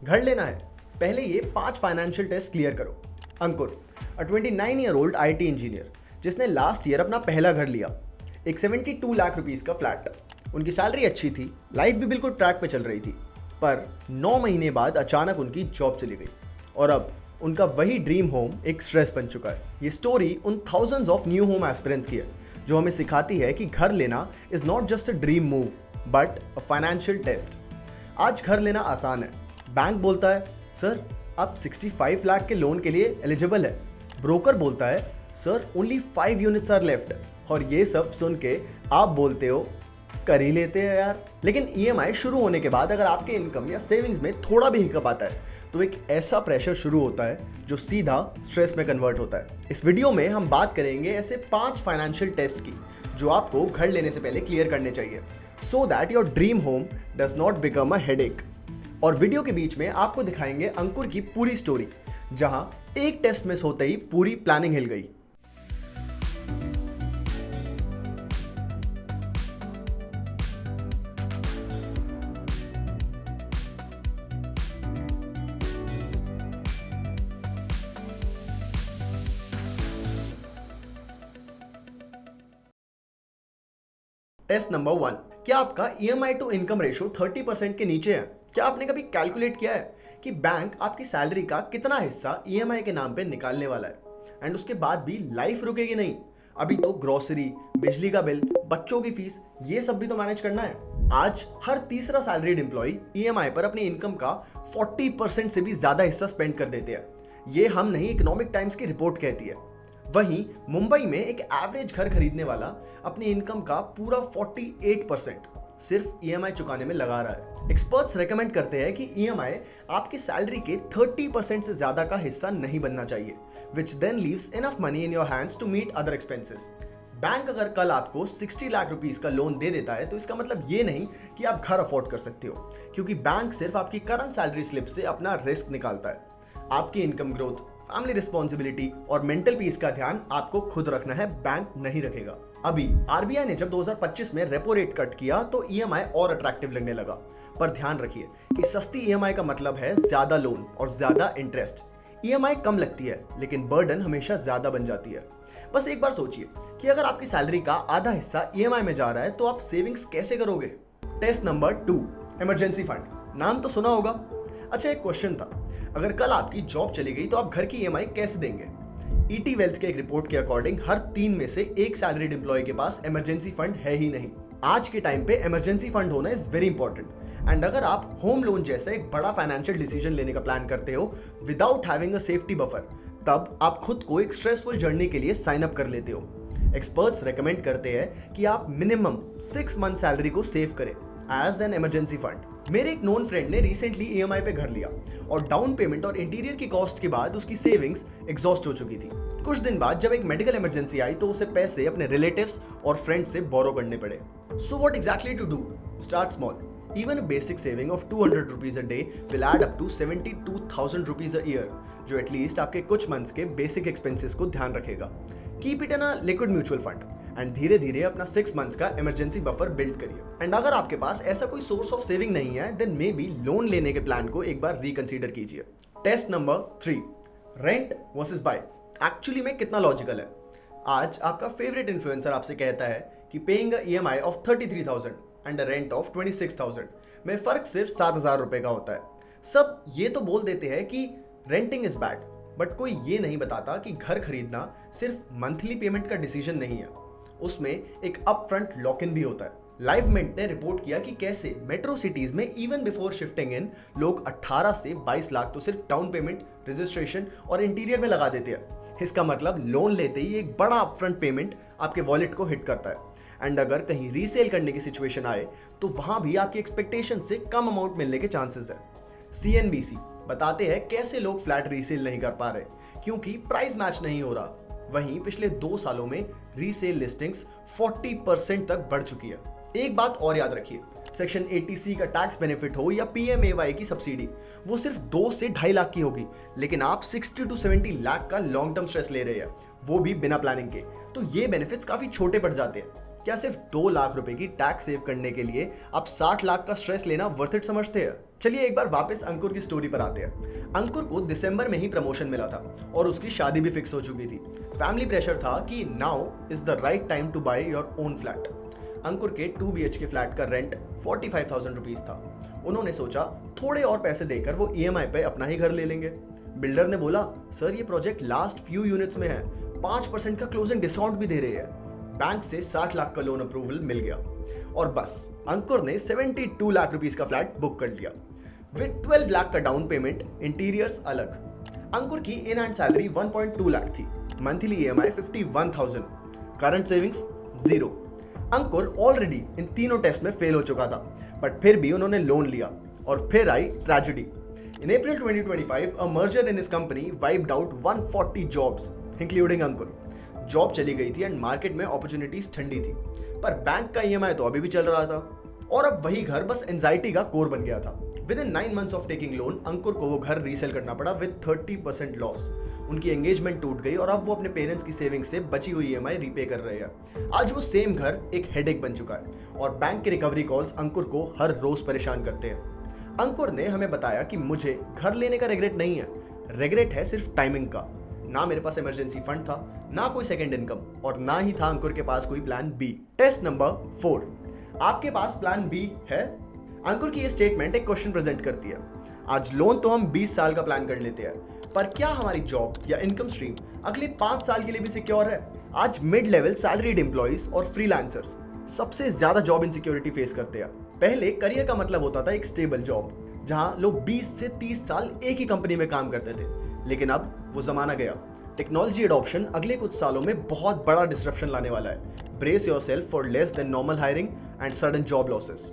घर लेना है, पहले ये 5 फाइनेंशियल टेस्ट क्लियर करो। अंकुर, अ 29-year-old IT इंजीनियर जिसने लास्ट ईयर अपना पहला घर लिया, एक 72 लाख रुपीस का फ्लैट। उनकी सैलरी अच्छी थी, लाइफ भी बिल्कुल ट्रैक पे चल रही थी, पर 9 महीने बाद अचानक उनकी जॉब चली गई और अब उनका वही ड्रीम होम एक स्ट्रेस बन चुका है। ये स्टोरी उन thousands of new home aspirants की है, जो हमें सिखाती है कि घर लेना is not just a dream move but a financial test. आज घर लेना आसान है, बैंक बोलता है सर आप 65 लाख के लोन के लिए एलिजिबल है, ब्रोकर बोलता है sir only 5 units are left, और ये सब सुन के आप बोलते हो कर ही लेते हैं यार। लेकिन ईएमआई शुरू होने के बाद अगर आपके इनकम या सेविंग्स में थोड़ा भी हिकअप आता है तो एक ऐसा प्रेशर शुरू होता है जो सीधा स्ट्रेस में कन्वर्ट होता है। इस वीडियो में हम बात करेंगे ऐसे 5 फाइनेंशियल टेस्ट की जो आपको घर लेने से पहले क्लियर करने चाहिए, so that your dream home does not become a headache. और वीडियो के बीच में आपको दिखाएंगे अंकुर की पूरी स्टोरी, जहां एक टेस्ट मिस होते ही पूरी प्लानिंग हिल गई। टेस्ट नंबर 1, क्या आपका ईएमआई टू इनकम रेशो 30% के नीचे है? क्या आपने कभी कैलकुलेट किया है कि बैंक आपकी सैलरी का कितना हिस्सा ईएमआई के नाम पे निकालने वाला है, एंड उसके बाद भी लाइफ रुकेगी नहीं? अभी तो ग्रोसरी, बिजली का बिल, बच्चों की फीस, ये सब भी तो मैनेज करना है। आज हर तीसरा सैलरीड एम्प्लॉय ईएमआई पर अपनी इनकम का 40% से भी ज्यादा हिस्सा स्पेंड कर देते हैं। ये हम नहीं, इकोनॉमिक टाइम्स की रिपोर्ट कहती है। वहीं मुंबई में एक एवरेज घर खरीदने वाला अपनी इनकम का पूरा 48% सिर्फ ईएमआई चुकाने में लगा रहा है। एक्सपर्ट्स रेकमेंड करते हैं कि ईएमआई आपकी सैलरी के 30% से ज्यादा का हिस्सा नहीं बनना चाहिए, which then leaves enough money in your hands to meet other expenses। Bank अगर कल आपको 60 लाख रुपीस का लोन दे देता है तो इसका मतलब ये नहीं कि आप घर अफोर्ड कर सकते हो, क्योंकि बैंक सिर्फ आपकी करंट सैलरी स्लिप से अपना रिस्क निकालता है। आपकी इनकम ग्रोथ, फैमिली रिस्पॉन्सिबिलिटी और मेंटल पीस का ध्यान आपको खुद रखना है, बैंक नहीं रखेगा। अभी आरबीआई ने जब 2025 में रेपो रेट कट किया तो ईएमआई और अट्रैक्टिव लगने लगा, पर ध्यान रखिए कि सस्ती ईएमआई का मतलब है ज्यादा लोन और ज्यादा इंटरेस्ट। ईएमआई कम लगती है लेकिन बर्डन हमेशा ज्यादा बन जाती है। बस एक बार सोचिए कि अगर आपकी सैलरी का आधा हिस्सा ईएमआई में जा रहा है तो आप सेविंग्स कैसे करोगे? Test number 2, emergency fund. नाम तो सुना होगा। अच्छा, एक क्वेश्चन था, अगर कल आपकी जॉब चली गई तो आप घर की ईएमआई कैसे देंगे? ईटी वेल्थ के एक रिपोर्ट के अकॉर्डिंग हर 3 में से एक सैलरीड एम्प्लॉय के पास इमरजेंसी फंड है ही नहीं। आज के टाइम पे इमरजेंसी फंड होना इज वेरी इंपॉर्टेंट, एंड अगर आप होम लोन जैसा एक बड़ा फाइनेंशियल डिसीजन लेने का प्लान करते हो without having a safety buffer, तब आप खुद को एक स्ट्रेसफुल जर्नी के लिए साइन अप कर लेते हो। एक्सपर्ट्स रेकमेंड करते हैं कि आप मिनिमम 6 मंथ सैलरी को सेव करें एज एन इमरजेंसी फंड। मेरे एक नोन फ्रेंड ने रिसेंटली ईएमआई पे घर लिया और डाउन पेमेंट और इंटीरियर की कॉस्ट के बाद उसकी सेविंग्स एग्जॉस्ट हो चुकी थी। कुछ दिन बाद जब एक मेडिकल इमरजेंसी आई तो उसे पैसे अपने रिलेटिव्स और फ्रेंड्स से बोरो करने पड़े। So what exactly to do? Start small. Even a basic saving of 200 rupees a day will add up to 72,000 rupees a year, जो एटलीस्ट आपके कुछ मंथ्स के बेसिक एक्सपेंसेस को ध्यान रखेगा। Keep it in a liquid mutual fund and धीरे धीरे अपना 6 मंथ्स का इमरजेंसी बफर बिल्ड करिए। एंड अगर आपके पास ऐसा कोई सोर्स ऑफ सेविंग नहीं है देन मे बी लोन लेने के प्लान को एक बार रिकंसीडर कीजिए। Test number 3, rent versus buy. Actually में कितना लॉजिकल है? आज आपका फेवरेट इन्फ्लुएंसर आपसे कहता है कि paying a EMI of 33,000 and a rent of 26,000 में फर्क सिर्फ 7,000 रुपए का होता है। सब ये तो बोल देते हैं कि रेंटिंग इज बैड, बट कोई ये नहीं बताता कि घर खरीदना सिर्फ मंथली पेमेंट का डिसीजन नहीं है, उसमें एक अपफ्रंट लॉक इन भी होता है। लाइवमेंट ने रिपोर्ट किया कि कैसे मेट्रो सिटीज में इवन बिफोर शिफ्टिंग इन लोग 18 से 22 लाख तो सिर्फ डाउन पेमेंट, रजिस्ट्रेशन और इंटीरियर में लगा देते हैं। इसका मतलब लोन लेते ही एक बड़ा अपफ्रंट पेमेंट आपके वॉलेट को हिट करता है, एंड अगर कहीं रीसेल करने की सिचुएशन आए तो वहां भी आपकी एक्सपेक्टेशन से कम अमाउंट मिलने के चांसेस है। सीएनबीसी बताते हैं कैसे लोग फ्लैट रीसेल नहीं कर पा रहे, क्योंकि प्राइस मैच नहीं हो रहा। वहीं पिछले 2 सालों में रीसेल लिस्टिंग्स 40% तक बढ़ चुकी है। एक बात और याद रखिए, सेक्शन 80C का टैक्स बेनिफिट हो या पीएमएवाई की सब्सिडी, वो सिर्फ 2 से 2.5 लाख की होगी, लेकिन आप 60 to 70 लाख का लॉन्ग टर्म स्ट्रेस ले रहे हैं, वो भी बिना प्लानिंग के, तो ये बेनिफिट्स काफी छोटे पड़ जाते हैं। क्या सिर्फ 2 लाख रुपए की टैक्स सेव करने के लिए आप 60 लाख का स्ट्रेस लेना वर्थ इट समझते हैं? चलिए एक बार वापस अंकुर की स्टोरी पर आते हैं। अंकुर को दिसंबर में ही प्रमोशन मिला था और उसकी शादी भी फिक्स हो चुकी थी। फैमिली प्रेशर था कि now is the right time to buy your own flat. Ankur के 2 BHK फ्लैट का रेंट 45,000 रुपीज था। उन्होंने सोचा थोड़े और पैसे देकर वो EMI पे अपना ही घर ले लेंगे। बिल्डर ने बोला, सर ये प्रोजेक्ट लास्ट फ्यू यूनिट्स में है, 5% का क्लोजिंग डिस्काउंट भी दे रही है। बैंक से 60 लाख का लोन अप्रूवल मिल गया और बस अंकुर ने 72 लाख रुपीस का फ्लैट बुक कर लिया विद 12 लाख का डाउन पेमेंट, इंटीरियर्स अलग। अंकुर की इन हैंड सैलरी 1.2 लाख थी, monthly EMI 51,000, current savings 0। Ankur already in तीनों टेस्ट में फेल हो चुका था, बट फिर भी उन्होंने लोन लिया और फिर आई tragedy. In April 2025 a merger in his company wiped out 140 jobs including Ankur. Job चली गई थी एंड मार्केट में अपॉर्चुनिटीज ठंडी थी, पर बैंक का EMI तो अभी भी चल रहा था और अब वही घर बस एंजाइटी का कोर बन गया था। Within 9 months of taking loan Ankur को वो घर रीसेल करना पड़ा विद 30% लॉस। उनकी एंगेजमेंट टूट गई और अब वो अपने पेरेंट्स की सेविंग से बची हुई EMI रीपे कर रहे हैं। आज वो सेम घर एक हेडेक बन चुका है और बैंक के रिकवरी कॉल्स अंकुर को हर रोज परेशान करते हैं। अंकुर ने हमें बताया कि मुझे घर लेने का रिग्रेट नहीं है, रिग्रेट है सिर्फ टाइमिंग का। ना मेरे पास इमरजेंसी फंड था, ना कोई सेकंड इनकम और ना ही था अंकुर के पास कोई प्लान बी। टेस्ट नंबर 4, आपके पास प्लान बी है? अंकुर की ये स्टेटमेंट एक क्वेश्चन प्रेजेंट करती है। आज लोन तो हम 20 साल का प्लान कर लेते हैं, पर क्या हमारी जॉब या इनकम स्ट्रीम अगले 5 साल के लिए भी सिक्योर है? आज मिड लेवल सैलरीड एम्प्लॉइज और फ्रीलांसर्स सबसे ज्यादा जॉब इनसिक्योरिटी फेस करते हैं। पहले करियर का मतलब होता था एक स्टेबल जॉब, जहां लोग 20 से 30 साल एक ही कंपनी में काम करते थे, लेकिन अब वो जमाना गया। टेक्नोलॉजी एडॉप्शन अगले कुछ सालों में बहुत बड़ा डिस्ट्रप्शन लाने वाला है। Brace yourself for less than normal hiring and sudden job losses.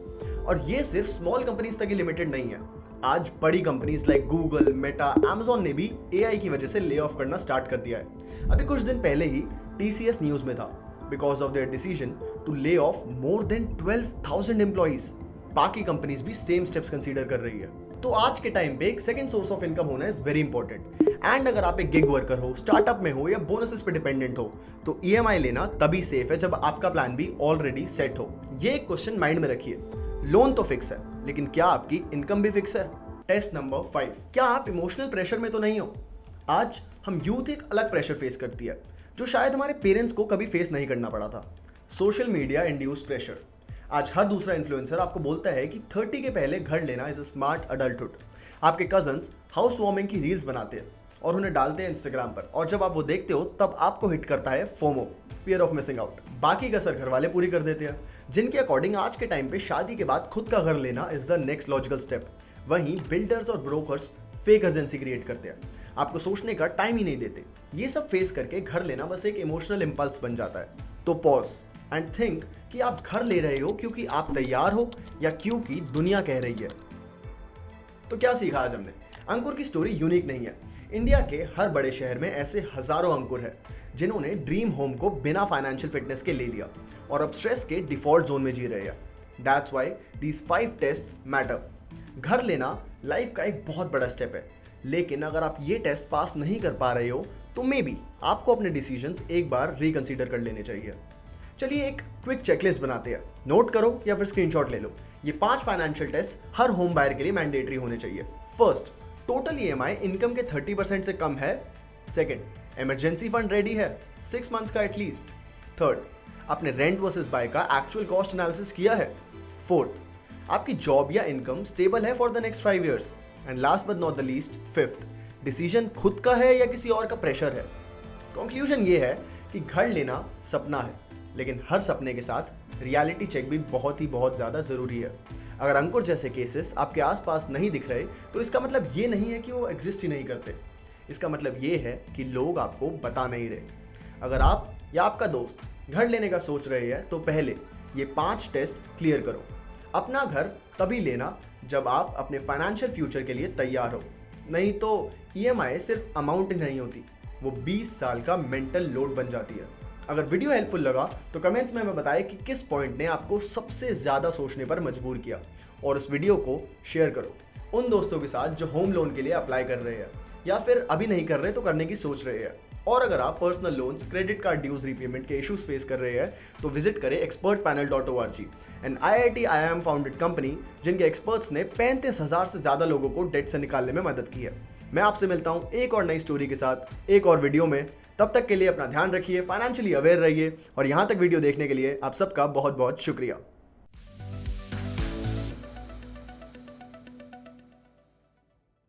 और ये सिर्फ स्मॉल कंपनीज तक ही लिमिटेड नहीं है। आज बड़ी companies like Google, Meta, Amazon ने भी AI की वजह से ले ऑफ करना स्टार्ट कर दिया है। अभी कुछ दिन पहले ही TCS न्यूज में था because of their decision to lay off more than 12,000 employees. बाकी कंपनीज भी सेम स्टेप्स कंसीडर कर रही है। तो आज के टाइम पे एक सेकंड सोर्स ऑफ इनकम होना इज वेरी इंपॉर्टेंट। एंड अगर आप एक गिग वर्कर हो, स्टार्टअप में हो या बोनसेस पे डिपेंडेंट हो, तो EMI लेना तभी सेफ है जब आपका प्लान भी ऑलरेडी सेट हो। ये एक क्वेश्चन माइंड में रखिए, लोन तो फिक्स है, लेकिन क्या आपकी इनकम भी फिक्स है? टेस्ट नंबर 5, क्या आप इमोशनल प्रेशर में तो नहीं हो? आज हम यूथ एक अलग प्रेशर फेस करती है जो शायद हमारे पेरेंट्स को कभी फेस नहीं करना पड़ा था। Social media induce pressure. आज हर दूसरा इन्फ्लुएंसर आपको बोलता है कि 30 के पहले घर लेना इज अ स्मार्ट अडल्टहुड। आपके कजन्स हाउस वार्मिंग की रील्स बनाते हैं और उन्हें डालते हैं इंस्टाग्राम पर, और जब आप वो देखते हो तब आपको हिट करता है FOMO, fear of missing out. बाकी कसर घर वाले पूरी कर देते हैं, जिनके अकॉर्डिंग आज के टाइम पे शादी के बाद खुद का घर लेना is the next logical step. वहीं बिल्डर्स और ब्रोकर्स फेक अर्जेंसी क्रिएट करते हैं, आपको सोचने का टाइम ही नहीं देते। ये सब फेस करके घर लेना बस एक इमोशनल इंपल्स बन जाता है। तो पॉज एंड थिंक कि आप घर ले रहे हो क्योंकि आप तैयार हो या क्योंकि दुनिया कह रही है। तो क्या सीखा आज हमने? अंकुर की स्टोरी यूनिक नहीं है। इंडिया के हर बड़े शहर में ऐसे हजारों अंकुर हैं जिन्होंने ड्रीम होम को बिना फाइनेंशियल फिटनेस के ले लिया और अब स्ट्रेस के डिफॉल्ट जोन में जी रहे हैं। That's why these 5 tests matter. घर लेना लाइफ का एक बहुत बड़ा स्टेप है, लेकिन अगर आप ये टेस्ट पास नहीं कर पा रहे हो तो मे बी आपको अपने डिसीजंस एक बार रिकंसीडर कर लेने चाहिए। चलिए एक क्विक चेकलिस्ट बनाते हैं, नोट करो या फिर स्क्रीनशॉट ले लो। ये 5 फाइनेंशियल टेस्ट हर होम बायर के लिए मैंडेटरी होने चाहिए। फर्स्ट, टोटल EMI इनकम के 30% से कम है। सेकंड, इमरजेंसी फंड रेडी है 6 मंथ्स का एटलीस्ट। थर्ड, आपने रेंट वर्सेस बाय का एक्चुअल कॉस्ट एनालिसिस किया है। फोर्थ, आपकी जॉब या इनकम स्टेबल है for the next 5 years। And last but not the least, fifth, decision खुद का है या किसी और का प्रेशर है। कंक्लूजन ये है कि घर लेना सपना है, लेकिन हर सपने के साथ रियलिटी चेक भी बहुत ज़्यादा ज़रूरी है। अगर अंकुर जैसे केसेस आपके आसपास नहीं दिख रहे तो इसका मतलब ये नहीं है कि वो एग्जिस्ट ही नहीं करते। इसका मतलब ये है कि लोग आपको बता नहीं रहे। अगर आप या आपका दोस्त घर लेने का सोच रहे हैं तो पहले ये 5 टेस्ट क्लियर करो। अपना घर तभी लेना जब आप अपने फाइनेंशियल फ्यूचर के लिए तैयार हो, नहीं तो EMI सिर्फ अमाउंट ही नहीं होती, वो 20 साल का मेंटल लोड बन जाती है। अगर वीडियो हेल्पफुल लगा तो कमेंट्स में हमें बताएं कि किस पॉइंट ने आपको सबसे ज़्यादा सोचने पर मजबूर किया, और इस वीडियो को शेयर करो उन दोस्तों के साथ जो होम लोन के लिए अप्लाई कर रहे हैं या फिर अभी नहीं कर रहे तो करने की सोच रहे हैं। और अगर आप personal loans, credit card dues repayment के इश्यूज फेस कर रहे हैं तो विजिट करें expertpanel.org, an IIT IIM founded company जिनके एक्सपर्ट्स ने 35,000 से ज्यादा लोगों को डेट से निकालने में मदद की है। मैं आपसे मिलता हूं एक और नई स्टोरी के साथ एक और वीडियो में। तब तक के लिए अपना ध्यान रखिए, फाइनेंशियली अवेयर रहिए और यहां तक वीडियो देखने के लिए आप सबका बहुत बहुत शुक्रिया।